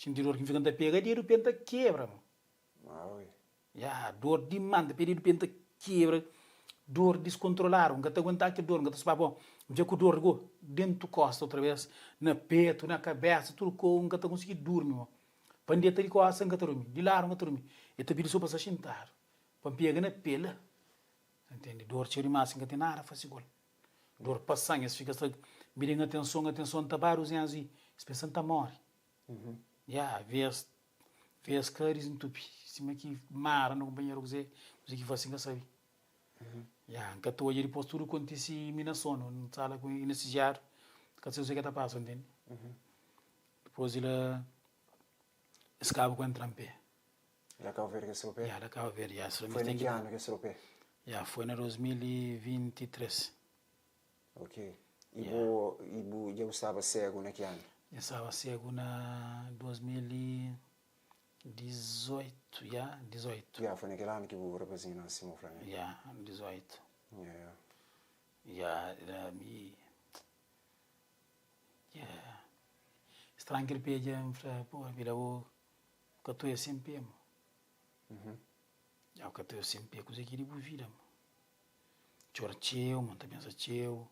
Sentir dor que fica da pega, de repente quebra, mano. Dor demanda, de repente quebra, dor descontrolada, não te aguentar que dor, não te sabe, bom, já que dor go dentro costa outra vez, na peito, na cabeça, tudo com, não te conseguir dormir, mano. Pandeta de costa, não te dormir, de lá não te dormir, e te pedi só para se sentar, para pega na pela, entende? Dor tira mais, não tem nada, faz igual. Dor passando, fica só, mirem atenção, tabaros e assim, espécie de morre. Vês caras entupi, cima que mara no banheiro que que faz assim, sabe? Que estou aí depois tudo acontece na zona, não sala com nesse diário, que você que está passando, entende? Depois ele escapa com entrar em pé. Da Cabo Verde que se pé? Da Cabo Verde, Foi em que ano que se pé? Foi em 2023. Ok. E eu estava cego naquele ano? Eu estava cego na 2018, 18. Foi naquele ano que eu representei na Simão Franco? 18. Era mi... Estranho que ele pede, pô, vira o que eu estou sempre, mano. O que eu estou sempre, coisa que ele vira, mano. Chora teu, mano, também pensa teu.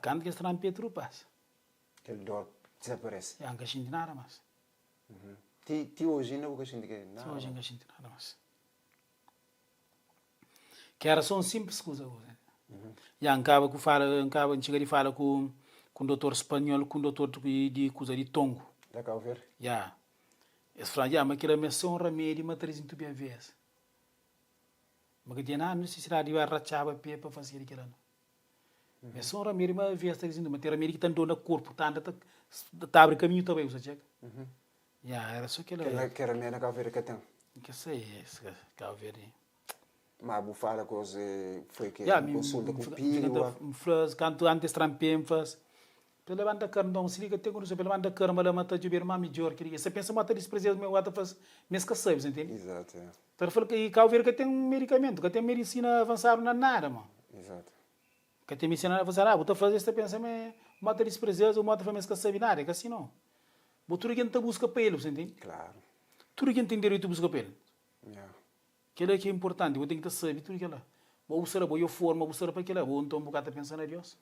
Quando que estranho Pedro passa? Aquele dor desaparece? Não sinto nada mais. Ti hoje não sinto nada? Hoje não sinto nada mais. Que era só um simples coisa. Acaba que fala, chega de fala com o doutor espanhol, com o doutor de coisa de Tongo. Da Cabo Verde? Eles falam, mas que era um remédio, mas traz em tudo a vez. Mas que tinha nada necessidade de arrachar para fazer aquilo. Mas um remédio, mas vez traz em tudo, mas tem remédio que está no corpo, está abre caminho também, você chega. Era só aquilo. Que remédio na Cabo Verde que tem? Que sei, Cabo Verde. Mas vou falar coisa foi que consulta com o pilho. Quando antes trampem faz, pela banda carne não se liga tem que pela banda carne mas mata de ver mais melhor que você pensa mata desprezar meu ato faz mesmo que sabe, entende? Exato. Para falar que Cabo Verde que tem um medicamento, que tem medicina avançada na nada, mano. Exato. Que tem medicina avançada, você fazer esta pensa me mata desprezar ou mata mesmo que sabe nada, que assim não. Tudo que gente busca para ele, entende? Claro. Tudo que tem direito busca para ele. Aquilo é que é importante, eu tenho que saber tudo aquilo. Vou usar a boa forma, vou usar para aquilo, vou então um bocado pensar em Deus.